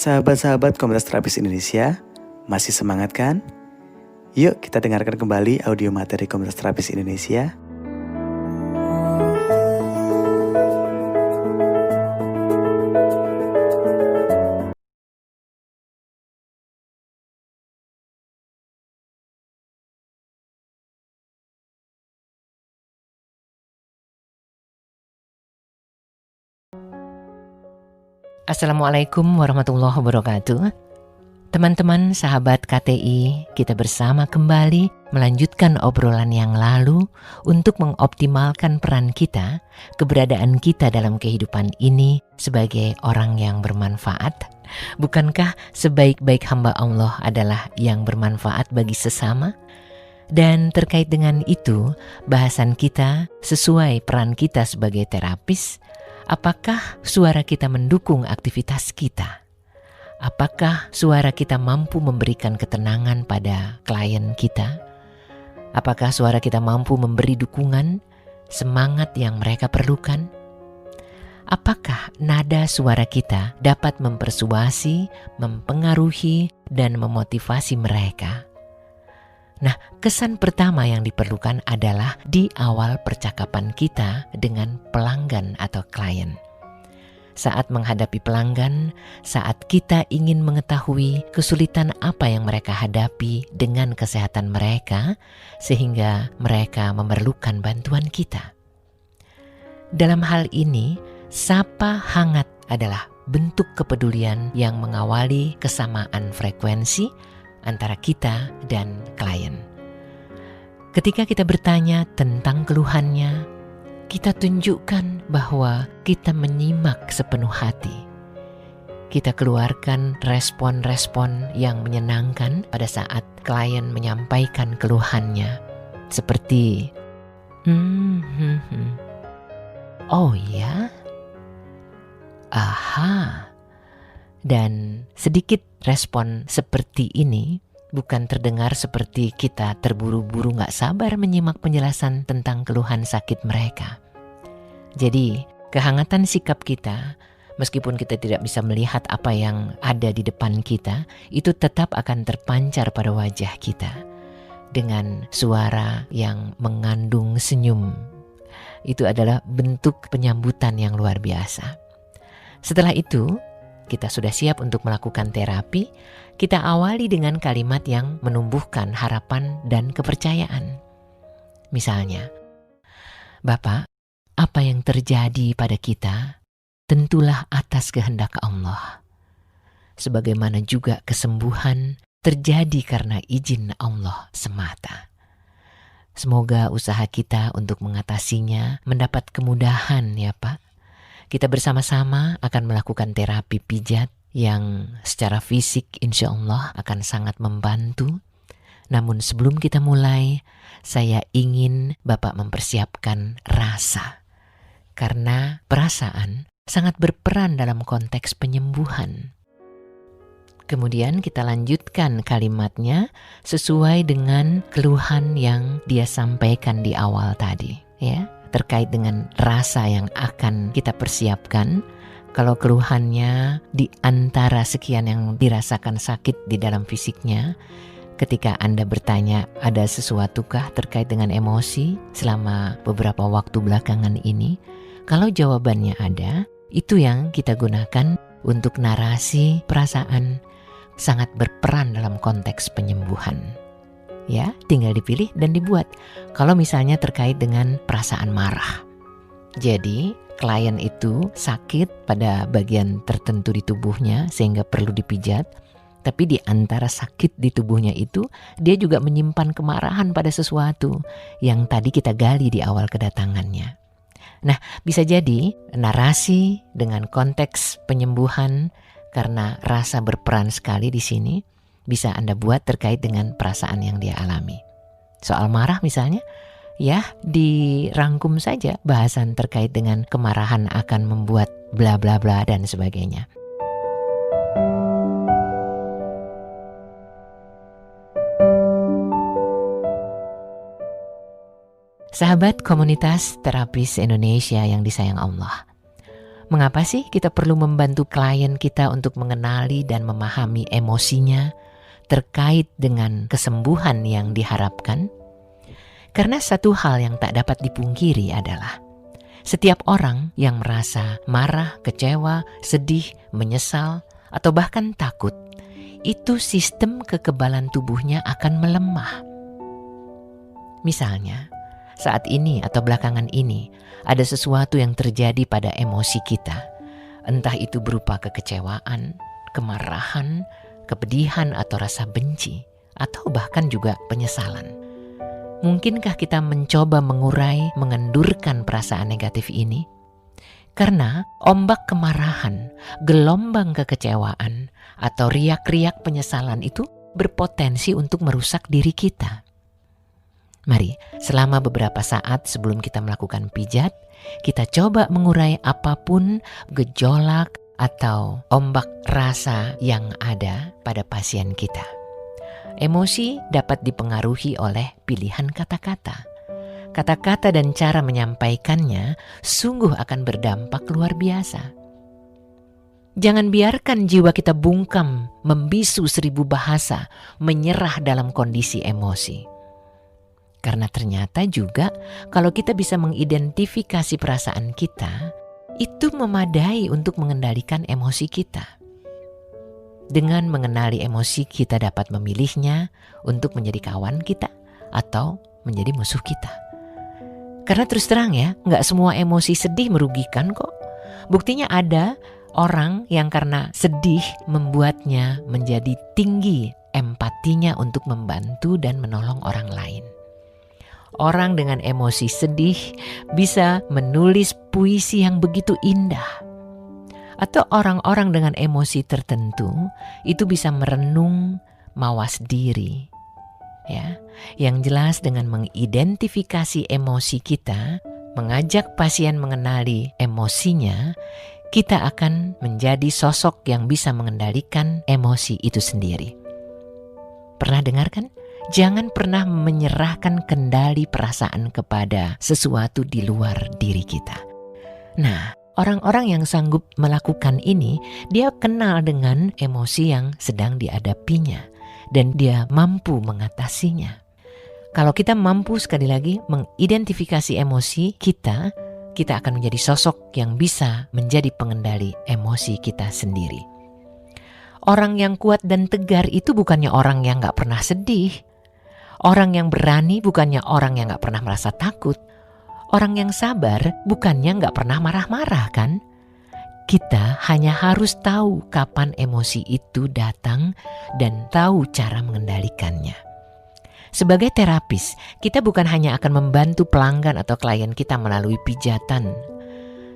Sahabat-sahabat Komunitas Terapis Indonesia, masih semangat kan? Yuk kita dengarkan kembali audio materi Komunitas Terapis Indonesia. Assalamualaikum warahmatullahi wabarakatuh. Teman-teman sahabat KTI, kita bersama kembali melanjutkan obrolan yang lalu untuk mengoptimalkan peran kita, keberadaan kita dalam kehidupan ini sebagai orang yang bermanfaat. Bukankah sebaik-baik hamba Allah adalah yang bermanfaat bagi sesama? Dan terkait dengan itu, bahasan kita sesuai peran kita sebagai terapis. Apakah suara kita mendukung aktivitas kita? Apakah suara kita mampu memberikan ketenangan pada klien kita? Apakah suara kita mampu memberi dukungan, semangat yang mereka perlukan? Apakah nada suara kita dapat mempersuasi, mempengaruhi, dan memotivasi mereka? Nah, kesan pertama yang diperlukan adalah di awal percakapan kita dengan pelanggan atau klien. Saat menghadapi pelanggan, saat kita ingin mengetahui kesulitan apa yang mereka hadapi dengan kesehatan mereka, sehingga mereka memerlukan bantuan kita. Dalam hal ini, sapa hangat adalah bentuk kepedulian yang mengawali kesamaan frekuensi antara kita dan klien. Ketika kita bertanya tentang keluhannya, kita tunjukkan bahwa kita menyimak sepenuh hati. Kita keluarkan respon-respon yang menyenangkan pada saat klien menyampaikan keluhannya. Seperti, oh ya? Aha. Dan sedikit respon seperti ini bukan terdengar seperti kita terburu-buru gak sabar menyimak penjelasan tentang keluhan sakit mereka. Jadi, kehangatan sikap kita, meskipun kita tidak bisa melihat apa yang ada di depan kita, itu tetap akan terpancar pada wajah kita dengan suara yang mengandung senyum. Itu adalah bentuk penyambutan yang luar biasa. Setelah itu, kita sudah siap untuk melakukan terapi. Kita awali dengan kalimat yang menumbuhkan harapan dan kepercayaan. Misalnya, Bapak, apa yang terjadi pada kita tentulah atas kehendak Allah. Sebagaimana juga kesembuhan terjadi karena izin Allah semata. Semoga usaha kita untuk mengatasinya mendapat kemudahan ya Pak. Kita bersama-sama akan melakukan terapi pijat yang secara fisik insya Allah akan sangat membantu. Namun sebelum kita mulai, saya ingin Bapak mempersiapkan rasa. Karena perasaan sangat berperan dalam konteks penyembuhan. Kemudian kita lanjutkan kalimatnya sesuai dengan keluhan yang dia sampaikan di awal tadi, ya. Terkait dengan rasa yang akan kita persiapkan. Kalau keluhannya di antara sekian yang dirasakan sakit di dalam fisiknya, ketika Anda bertanya ada sesuatukah terkait dengan emosi selama beberapa waktu belakangan ini, kalau jawabannya ada, itu yang kita gunakan untuk narasi perasaan sangat berperan dalam konteks penyembuhan. Ya, tinggal dipilih dan dibuat. Kalau misalnya terkait dengan perasaan marah. Jadi, klien itu sakit pada bagian tertentu di tubuhnya sehingga perlu dipijat. Tapi di antara sakit di tubuhnya itu, dia juga menyimpan kemarahan pada sesuatu yang tadi kita gali di awal kedatangannya. Nah, bisa jadi narasi dengan konteks penyembuhan karena rasa berperan sekali di sini. Bisa Anda buat terkait dengan perasaan yang dia alami. Soal marah misalnya, ya dirangkum saja bahasan terkait dengan kemarahan akan membuat bla bla bla dan sebagainya. Sahabat komunitas terapis Indonesia yang disayang Allah, Mengapa sih kita perlu membantu klien kita untuk mengenali dan memahami emosinya terkait dengan kesembuhan yang diharapkan? Karena satu hal yang tak dapat dipungkiri adalah setiap orang yang merasa marah, kecewa, sedih, menyesal, atau bahkan takut, itu sistem kekebalan tubuhnya akan melemah. Misalnya, saat ini atau belakangan ini ada sesuatu yang terjadi pada emosi kita, entah itu berupa kekecewaan, kemarahan, kepedihan atau rasa benci, atau bahkan juga penyesalan. Mungkinkah kita mencoba mengurai, mengendurkan perasaan negatif ini? Karena ombak kemarahan, gelombang kekecewaan, atau riak-riak penyesalan itu berpotensi untuk merusak diri kita. Mari, selama beberapa saat sebelum kita melakukan pijat, kita coba mengurai apapun gejolak atau ombak rasa yang ada pada pasien kita. Emosi dapat dipengaruhi oleh pilihan kata-kata. Kata-kata dan cara menyampaikannya sungguh akan berdampak luar biasa. Jangan biarkan jiwa kita bungkam, membisu 1000 bahasa, menyerah dalam kondisi emosi. Karena ternyata juga kalau kita bisa mengidentifikasi perasaan kita, itu memadai untuk mengendalikan emosi kita. Dengan mengenali emosi, kita dapat memilihnya untuk menjadi kawan kita atau menjadi musuh kita. Karena terus terang ya, gak semua emosi sedih merugikan kok. Buktinya ada orang yang karena sedih membuatnya menjadi tinggi empatinya untuk membantu dan menolong orang lain. Orang dengan emosi sedih bisa menulis puisi yang begitu indah. Atau orang-orang dengan emosi tertentu itu bisa merenung, mawas diri. Ya, yang jelas dengan mengidentifikasi emosi kita, mengajak pasien mengenali emosinya, kita akan menjadi sosok yang bisa mengendalikan emosi itu sendiri. Pernah dengar kan? Jangan pernah menyerahkan kendali perasaan kepada sesuatu di luar diri kita. Nah, orang-orang yang sanggup melakukan ini, dia kenal dengan emosi yang sedang dihadapinya dan dia mampu mengatasinya. Kalau kita mampu sekali lagi mengidentifikasi emosi kita, kita akan menjadi sosok yang bisa menjadi pengendali emosi kita sendiri. Orang yang kuat dan tegar itu bukannya orang yang gak pernah sedih. Orang yang berani bukannya orang yang gak pernah merasa takut. Orang yang sabar bukannya gak pernah marah-marah kan? Kita hanya harus tahu kapan emosi itu datang dan tahu cara mengendalikannya. Sebagai terapis, kita bukan hanya akan membantu pelanggan atau klien kita melalui pijatan,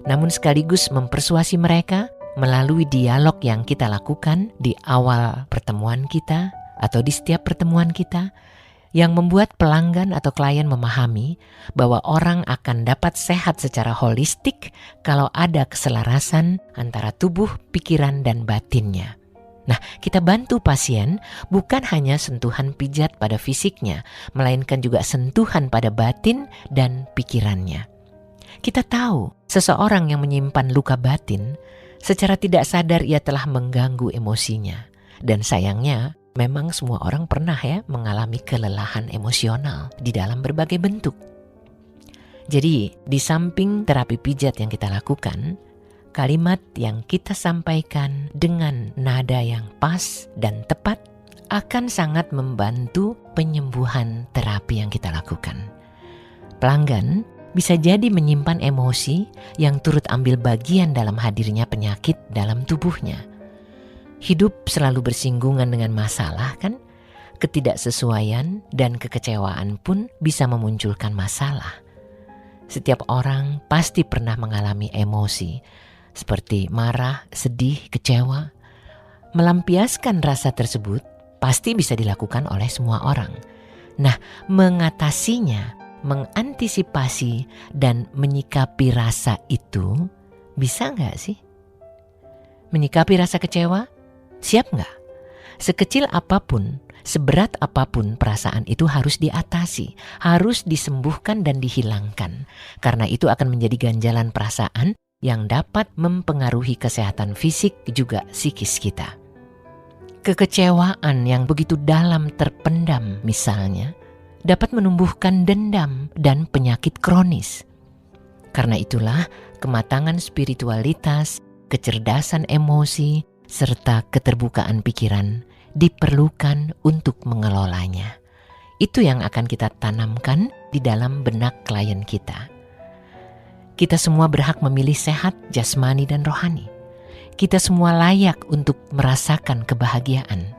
namun sekaligus mempersuasi mereka melalui dialog yang kita lakukan di awal pertemuan kita atau di setiap pertemuan kita, yang membuat pelanggan atau klien memahami bahwa orang akan dapat sehat secara holistik kalau ada keselarasan antara tubuh, pikiran, dan batinnya. Nah, kita bantu pasien bukan hanya sentuhan pijat pada fisiknya, melainkan juga sentuhan pada batin dan pikirannya. Kita tahu seseorang yang menyimpan luka batin, secara tidak sadar ia telah mengganggu emosinya. Dan sayangnya, memang semua orang pernah ya mengalami kelelahan emosional di dalam berbagai bentuk. Jadi di samping terapi pijat yang kita lakukan, kalimat yang kita sampaikan dengan nada yang pas dan tepat akan sangat membantu penyembuhan terapi yang kita lakukan. Pelanggan bisa jadi menyimpan emosi yang turut ambil bagian dalam hadirnya penyakit dalam tubuhnya. Hidup selalu bersinggungan dengan masalah kan? Ketidaksesuaian dan kekecewaan pun bisa memunculkan masalah. Setiap orang pasti pernah mengalami emosi seperti marah, sedih, kecewa. Melampiaskan rasa tersebut pasti bisa dilakukan oleh semua orang. Nah, mengatasinya, mengantisipasi dan menyikapi rasa itu bisa nggak sih? Menyikapi rasa kecewa? Siap nggak? Sekecil apapun, seberat apapun perasaan itu harus diatasi, harus disembuhkan dan dihilangkan. Karena itu akan menjadi ganjalan perasaan yang dapat mempengaruhi kesehatan fisik juga psikis kita. Kekecewaan yang begitu dalam terpendam misalnya dapat menumbuhkan dendam dan penyakit kronis. Karena itulah kematangan spiritualitas, kecerdasan emosi, serta keterbukaan pikiran diperlukan untuk mengelolanya. Itu yang akan kita tanamkan di dalam benak klien kita. Kita semua berhak memilih sehat jasmani dan rohani. Kita semua layak untuk merasakan kebahagiaan.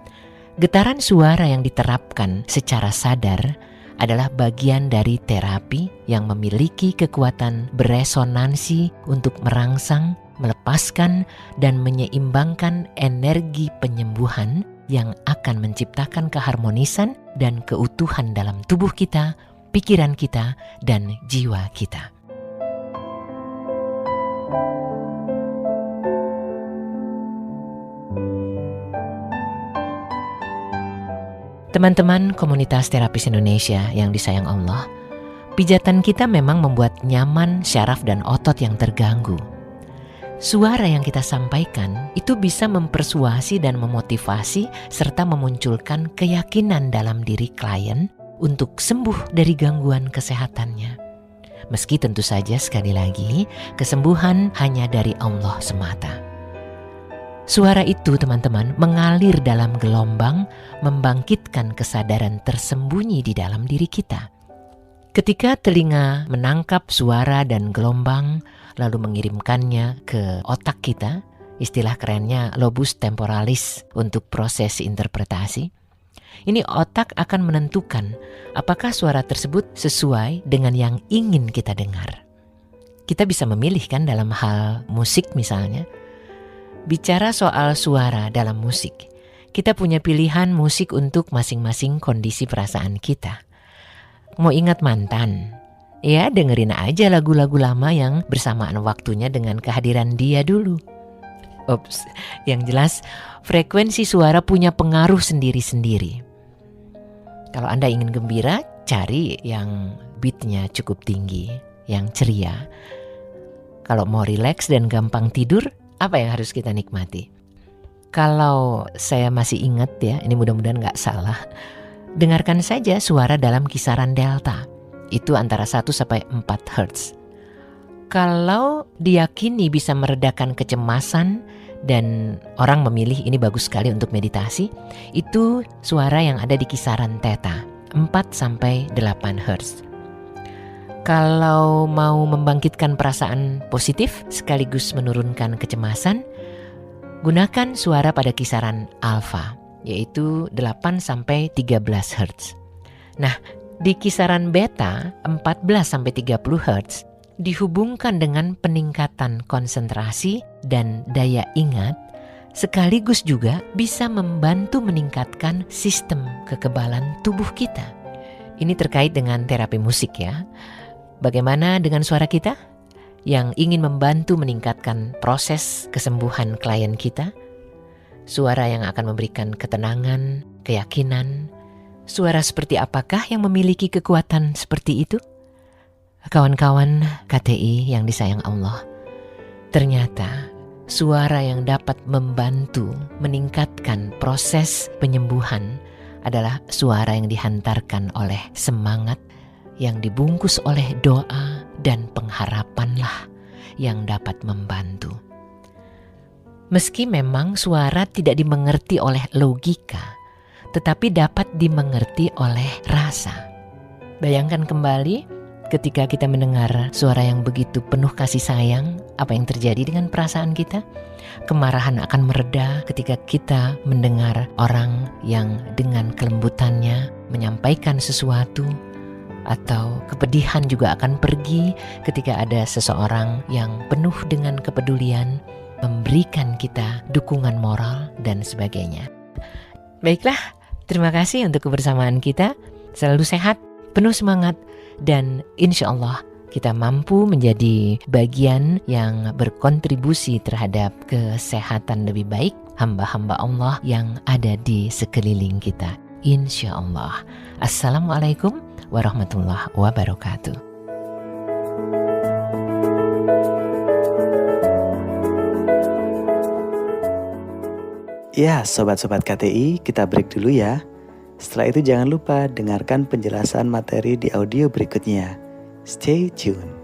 Getaran suara yang diterapkan secara sadar adalah bagian dari terapi yang memiliki kekuatan beresonansi untuk merangsang, melepaskan, dan menyeimbangkan energi penyembuhan yang akan menciptakan keharmonisan dan keutuhan dalam tubuh kita, pikiran kita, dan jiwa kita. Teman-teman komunitas terapis Indonesia yang disayang Allah, pijatan kita memang membuat nyaman syaraf dan otot yang terganggu. Suara yang kita sampaikan itu bisa mempersuasi dan memotivasi serta memunculkan keyakinan dalam diri klien untuk sembuh dari gangguan kesehatannya. Meski tentu saja sekali lagi, kesembuhan hanya dari Allah semata. Suara itu teman-teman mengalir dalam gelombang, membangkitkan kesadaran tersembunyi di dalam diri kita. Ketika telinga menangkap suara dan gelombang, lalu mengirimkannya ke otak kita, istilah kerennya lobus temporalis untuk proses interpretasi. Ini otak akan menentukan apakah suara tersebut sesuai dengan yang ingin kita dengar. Kita bisa memilih kan dalam hal musik misalnya. Bicara soal suara dalam musik, kita punya pilihan musik untuk masing-masing kondisi perasaan kita. Mau ingat mantan? Ya dengerin aja lagu-lagu lama yang bersamaan waktunya dengan kehadiran dia dulu. Ups, yang jelas frekuensi suara punya pengaruh sendiri-sendiri. Kalau Anda ingin gembira, cari yang beatnya cukup tinggi, yang ceria. Kalau mau rileks dan gampang tidur, apa yang harus kita nikmati? Kalau saya masih ingat ya, ini mudah-mudahan gak salah, dengarkan saja suara dalam kisaran delta. Itu antara 1-4 Hz. Kalau diyakini bisa meredakan kecemasan dan orang memilih ini bagus sekali untuk meditasi, itu suara yang ada di kisaran theta, 4-8 Hz. Kalau mau membangkitkan perasaan positif sekaligus menurunkan kecemasan, gunakan suara pada kisaran alfa, yaitu 8-13 Hz. Nah, di kisaran beta 14-30 Hz dihubungkan dengan peningkatan konsentrasi dan daya ingat, sekaligus juga bisa membantu meningkatkan sistem kekebalan tubuh kita. Ini terkait dengan terapi musik ya. Bagaimana dengan suara kita yang ingin membantu meningkatkan proses kesembuhan klien kita? Suara yang akan memberikan ketenangan, keyakinan. Suara seperti apakah yang memiliki kekuatan seperti itu? Kawan-kawan KTI yang disayang Allah, ternyata suara yang dapat membantu meningkatkan proses penyembuhan adalah suara yang dihantarkan oleh semangat, yang dibungkus oleh doa dan pengharapanlah yang dapat membantu. Meski memang suara tidak dimengerti oleh logika, tetapi dapat dimengerti oleh rasa. Bayangkan kembali ketika kita mendengar suara yang begitu penuh kasih sayang, apa yang terjadi dengan perasaan kita? Kemarahan akan mereda ketika kita mendengar orang yang dengan kelembutannya menyampaikan sesuatu, atau kepedihan juga akan pergi ketika ada seseorang yang penuh dengan kepedulian, memberikan kita dukungan moral dan sebagainya. Baiklah, terima kasih untuk kebersamaan kita. Selalu sehat, penuh semangat, dan insya Allah kita mampu menjadi bagian yang berkontribusi terhadap kesehatan lebih baik hamba-hamba Allah yang ada di sekeliling kita. Insya Allah. Assalamualaikum warahmatullahi wabarakatuh. Ya, sobat-sobat KTI, kita break dulu ya. Setelah itu jangan lupa dengarkan penjelasan materi di audio berikutnya. Stay tune.